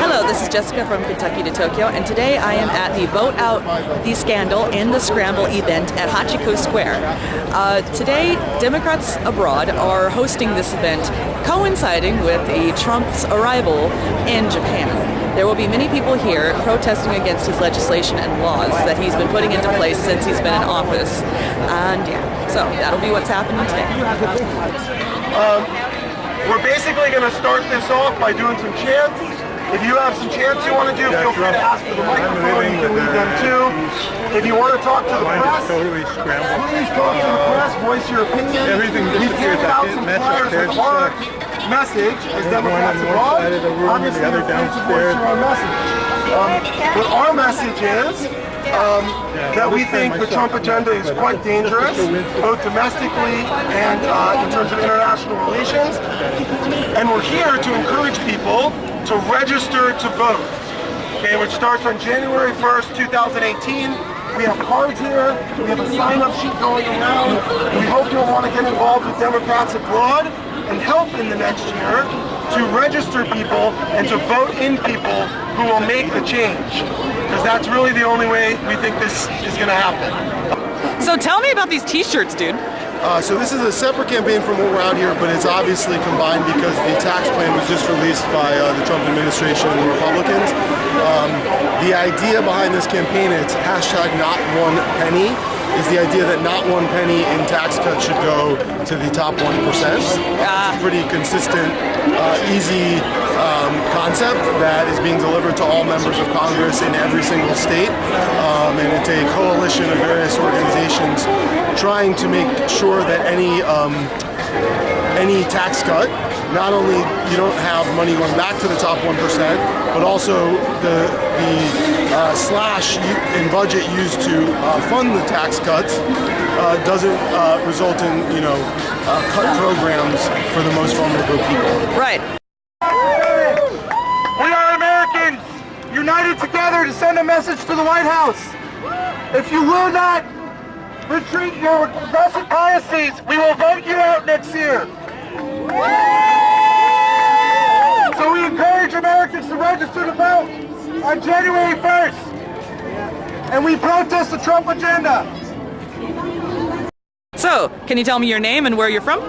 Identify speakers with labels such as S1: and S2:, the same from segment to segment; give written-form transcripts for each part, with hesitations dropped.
S1: Hello, this is Jessica from Kentucky to Tokyo, and today I am at the Vote Out the Scandal in the Scramble event at Hachiko Square. Today, Democrats abroad are hosting this event coinciding with Trump's arrival in Japan. There will be many people here protesting against his legislation and laws that he's been putting into place since he's been in office. And yeah, so that'll be what's happening today.
S2: We're basically going to start this off by doing some chants. If you have some chants you want to do, feel free to ask for the microphone. You can leave them too. If you want to talk to the press, please talk to the press, voice your opinion. We've handed out some flyers with our message as Democrats abroad. Obviously, you're free to voice your own message. But our message is that we think the Trump agenda is quite dangerous, both domestically and in terms of international relations. And we're here to encourage people to register to vote, okay, which starts on January 1st, 2018. We have cards here, we have a sign-up sheet going around. We hope you'll want to get involved with Democrats abroad and help in the next year to register people and to vote in people who will make the change. Because that's really the only way we think this is going to happen.
S1: So tell me about these t-shirts, dude.
S3: So this is a separate campaign from what we're out here, but it's obviously combined because the tax plan was just released by the Trump administration and the Republicans. The idea behind this campaign, it's #NotOnePenny, is the idea that not one penny in tax cuts should go to the top 1%. It's a pretty consistent, easy concept that is being delivered to all members of Congress in every single state. And it's a coalition of various organizations trying to make sure that any tax cut, not only you don't have money going back to the top 1%, but also the slash in budget used to fund the tax cuts doesn't result in cut programs for the most vulnerable people.
S1: Right.
S2: We are Americans, united together to send a message to the White House. If you will not retreat your progressive policies, we will vote you out next year. So we encourage Americans to register to vote on January 1st. And we protest the Trump agenda.
S1: So, can you tell me your name and where you're from?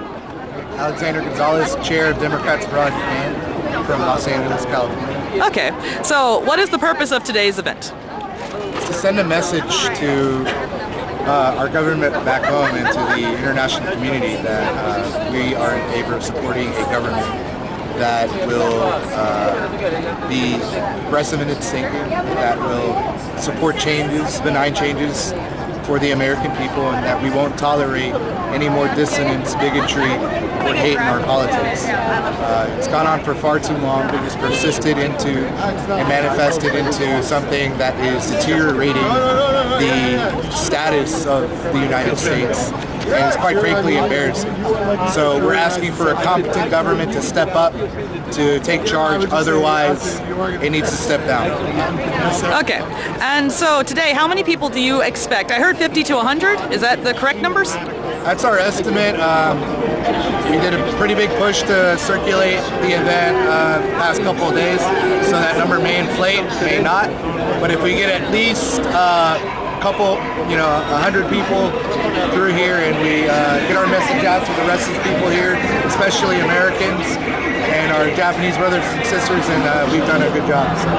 S4: Alexander Gonzalez, Chair of Democrats Abroad Japan, from Los Angeles, California.
S1: Okay, so what is the purpose of today's event?
S4: To send a message to our government back home and to the international community that we are in favor of supporting a government that will be aggressive in its thinking, that will support changes, benign changes for the American people, and that we won't tolerate any more dissonance, bigotry, or hate in our politics. It's gone on for far too long. It has persisted into and manifested into something that is deteriorating the status of the United States, and it's quite frankly embarrassing. So we're asking for a competent government to step up, to take charge, otherwise it needs to step down.
S1: Okay, and so today, how many people do you expect? I heard 50 to 100, is that the correct numbers?
S4: That's our estimate. We did a pretty big push to circulate the event past couple of days, so that number may inflate, may not. But if we get at least a couple, 100 people through here, and we get our message out to the rest of the people here, especially Americans and our Japanese brothers and sisters, and we've done a good job. So.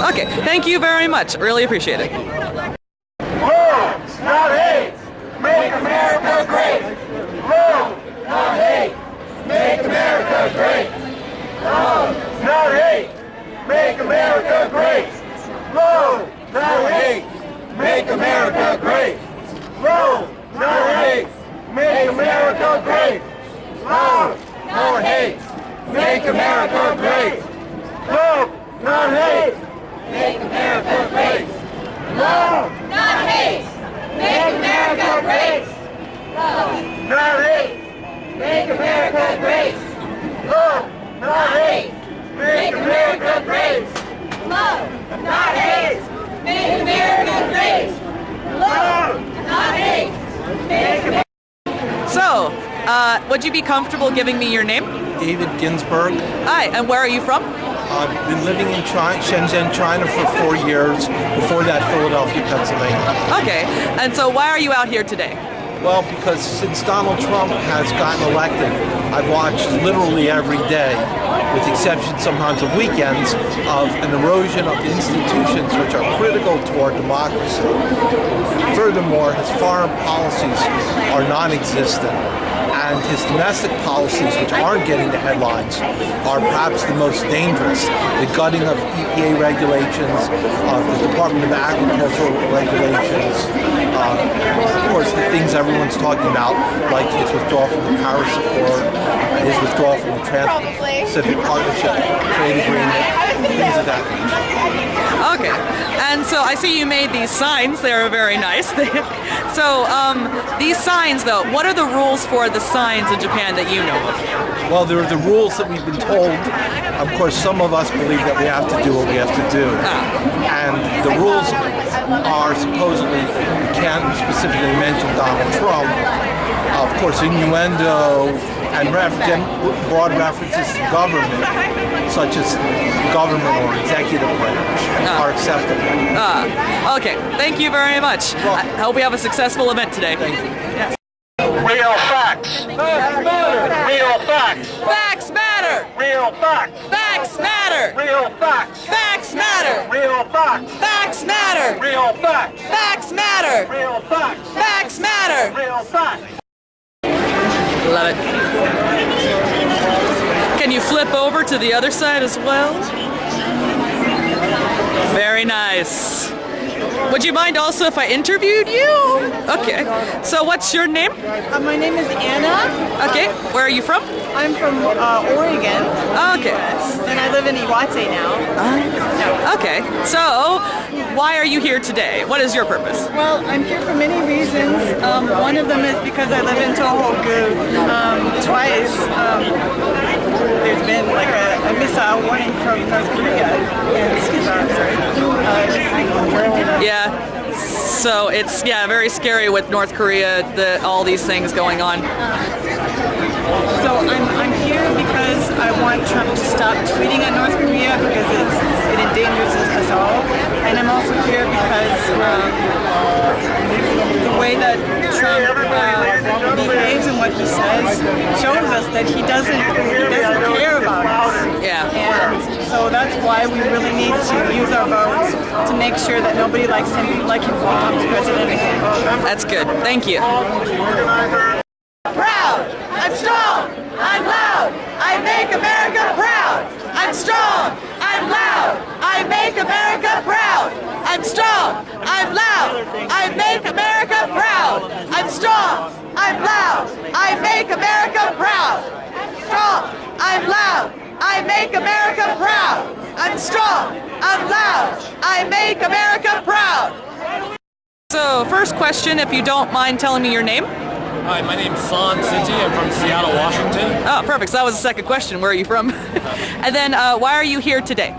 S1: Okay, thank you very much. Really appreciate it.
S2: Love, not hate. Make America great. Love, not hate. Make America great. Love, not hate. Make America great. Love, not hate. Make America great. Love, not hate. Make America great. Love, not hate. Make America great. Love, not hate. Make America great. Love,
S5: Not hate. Make America great. Love.
S2: not hate.
S5: Make America great.
S2: Love, not hate. Make America great.
S5: Love. Not hate. Make America great. Love. Not hate. Make America.
S1: So, would you be comfortable giving me your name?
S6: David Ginsburg.
S1: Hi, and where are you from?
S6: I've been living in Shenzhen, China for 4 years. Before that, Philadelphia, Pennsylvania.
S1: Okay, and so why are you out here today?
S6: Well, because since Donald Trump has gotten elected, I've watched literally every day, with the exception sometimes of weekends, of an erosion of institutions which are critical to our democracy. Furthermore, his foreign policies are non-existent, and his domestic policies, which aren't getting the headlines, are perhaps the most dangerous. The gutting of EPA regulations, the Department of Agriculture regulations, of course the things everyone's talking about, like his withdrawal from the Paris Accord, his withdrawal from the Trans-Pacific Partnership Trade Agreement, things of that nature.
S1: Okay, and so I see you made these signs. They're very nice. So these signs, though, what are the rules for the signs in Japan that you know of?
S6: Well, there are the rules that we've been told. Of course, some of us believe that we have to do what we have to do. And the rules are supposedly, you can't specifically mention Donald Trump. Of course, innuendo and broad references to government, such as government or executive branch, are acceptable.
S1: Okay, thank you very much. I hope we have a successful event today.
S6: Thank you.
S1: Yes.
S2: Real facts. Facts matter. Real facts.
S1: Facts matter.
S2: Real facts.
S1: Facts matter.
S2: Real facts.
S1: Facts matter.
S2: Real facts.
S1: Facts matter.
S2: Real facts.
S1: Facts matter.
S2: Real facts.
S1: Facts matter.
S2: Real facts.
S1: Love it. Can you flip over to the other side as well? Very nice. Would you mind also if I interviewed you? Okay. So what's your name?
S7: My name is Anna.
S1: Okay. Where are you from?
S7: I'm from Oregon.
S1: Okay.
S7: And I live in Iwate now.
S1: Okay. So why are you here today? What is your purpose?
S7: Well, I'm here for many reasons. One of them is because I live in Tohoku. Twice there's been like a missile warning from North Korea. Excuse me, I'm sorry.
S1: Yeah. So it's very scary with North Korea, all these things going on.
S7: So I'm here because I want Trump to stop tweeting at North Korea because it endangers us all. And I'm also here because the way that Trump behaves and what he says shows us that he doesn't care about us.
S1: Yeah.
S7: And so that's why we really need to use our votes to make sure that nobody likes him when he becomes president again.
S1: That's good. Thank you.
S5: Proud. I'm strong. I'm loud. I make America proud. I'm strong. I'm loud. I make America proud. I'm strong. I'm loud. I make America proud. I'm strong. I'm loud. I make America proud. Strong. I'm loud. I make America proud. I'm strong. I'm loud. I make America proud.
S1: So first question, if you don't mind telling me your name.
S8: Hi, my name's San City. I'm from Seattle, Washington.
S1: Oh, perfect. So that was the second question. Where are you from? And then why are you here today?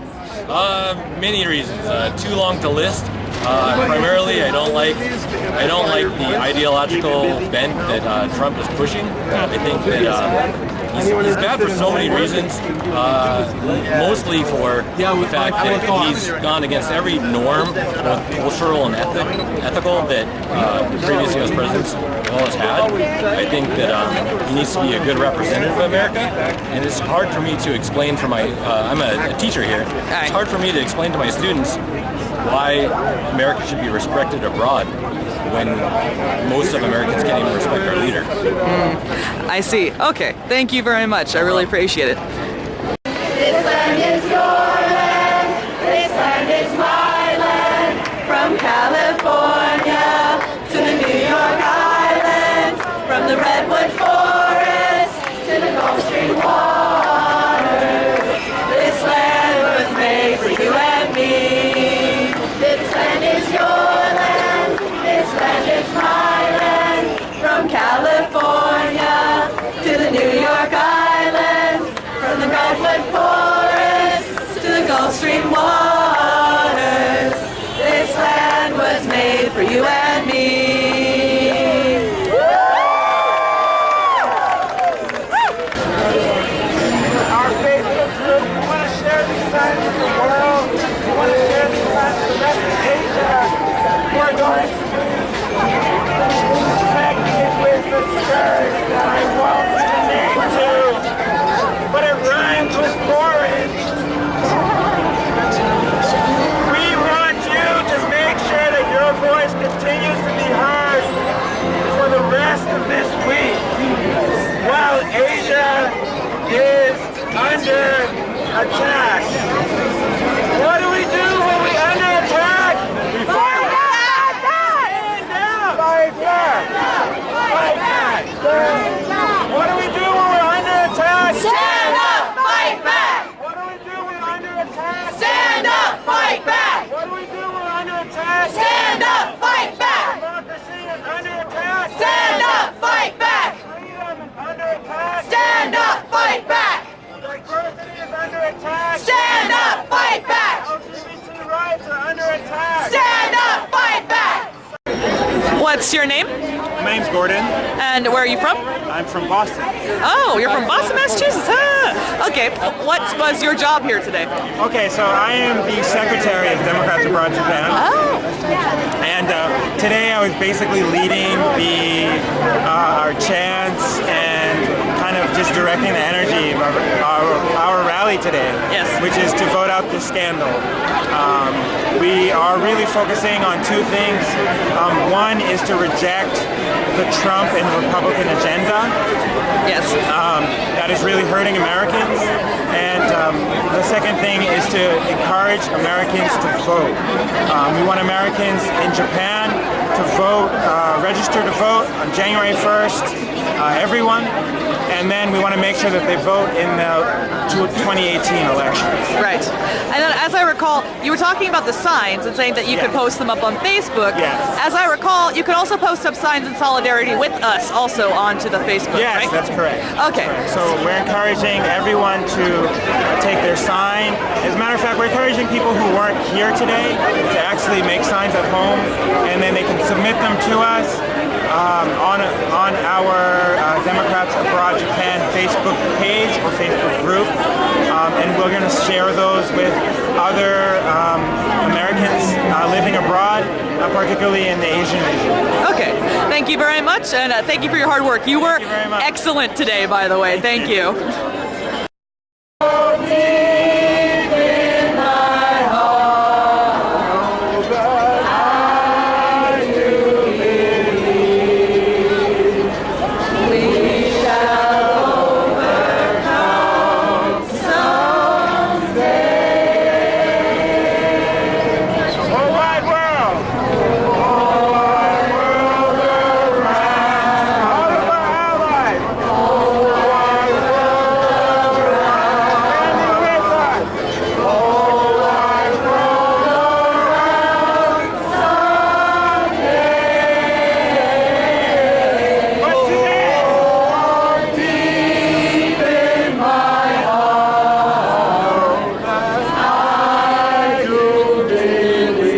S8: Many reasons. Too long to list. Primarily, I don't like the ideological bent that Trump is pushing. I think that he's bad for so many reasons. Mostly for the fact that he's gone against every norm, both cultural and ethical, that the previous U.S. presidents always had. I think that he needs to be a good representative of America, and it's hard for me to explain for my. I'm a teacher here. It's hard for me to explain to my students why America should be respected abroad when most of Americans can't even respect our leader.
S1: I see. Okay. Thank you very much. I really appreciate it.
S5: This land is your land. This land is my land. From California to the New York Islands. From the Redwood Forest to the Gulf Stream waters. This land was made for you and me. This land is your land. This land is my land. From California to the New York Islands. From the Redwood Forest to the Gulf Stream waters. This land was made for you and me.
S2: Our Facebook group, we want to share these signs I won't need to, but it rhymes with forage. We want you to make sure that your voice continues to be heard for the rest of this week, while Asia is under attack. What do we do when we're under attack? We fight back! Stand down! Fight back! Fight back! What do we do when we're under attack?
S5: Stand up, fight back!
S2: What do we do when we're under attack?
S5: Stand up, fight back!
S2: What do we do when we're under attack?
S5: Stand up, fight back!
S2: Democracy is under attack!
S5: Stand up, fight back!
S2: Freedom is under attack!
S5: Stand up, fight back!
S2: Diversity is under attack!
S5: Stand up, fight back!
S2: LGBT rights are under attack!
S5: Stand up, fight back!
S1: What's your name?
S9: My name's Gordon.
S1: And where are you from?
S9: I'm from Boston.
S1: Oh, you're from Boston, Massachusetts. Ah. Okay, what was your job here today?
S9: Okay, so I am the secretary of Democrats Abroad Japan.
S1: Oh.
S9: And today I was basically leading our chants and kind of just directing the energy of our rally today,
S1: Yes.
S9: which is to vote out the scandal. We are really focusing on two things. One is to reject the Trump and Republican agenda.
S1: Yes.
S9: That is really hurting Americans. And the second thing is to encourage Americans to vote. We want Americans in Japan to vote, register to vote on January 1st, everyone. And then we want to make sure that they vote in the 2018 elections.
S1: Right. And then, as I recall, you were talking about the signs and saying that you could post them up on Facebook.
S9: Yes.
S1: As I recall, you could also post up signs in solidarity with us also onto the Facebook,
S9: Yes,
S1: right?
S9: that's correct.
S1: Okay.
S9: So we're encouraging everyone to take their sign. As a matter of fact, we're encouraging people who weren't here today to actually make signs at home, and then they can submit them to us on our Democrats Abroad Japan Facebook page or Facebook group, and we're going to share those with other Americans living abroad, particularly in the Asian region.
S1: Okay. Thank you very much, and thank you for your hard work. You were
S9: very much.
S1: excellent today, by the way. Thank you.
S2: Whole wide world! Whole wide world around! All of our allies! Whole wide world around! Standing with us! Whole wide world around! Someday! But today! Deep in my heart, I do believe we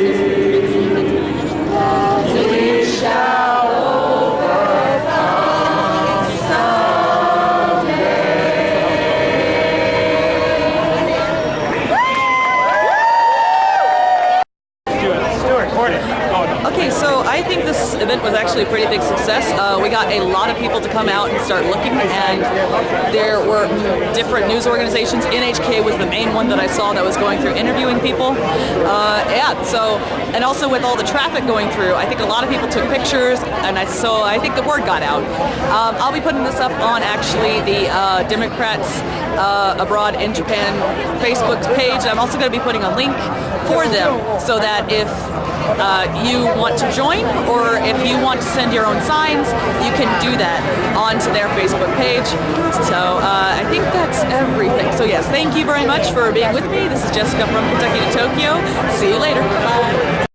S2: shall overcome
S9: Let's do it. Record it. Oh, no.
S1: Okay, so I think this event was actually a pretty big success. We got a lot of people to come out and start looking, and there were different news organizations. NHK was the main one that I saw that was going through interviewing people. And also with all the traffic going through, I think a lot of people took pictures, and I think the word got out. I'll be putting this up on actually the Democrats Abroad in Japan Facebook page. I'm also going to be putting a link for them so that if you want to join or if you want to send your own signs, you can do that onto their Facebook page. So I think that's everything. So yes, thank you very much for being with me. This is Jessica from Kentucky to Tokyo. See you later. Bye.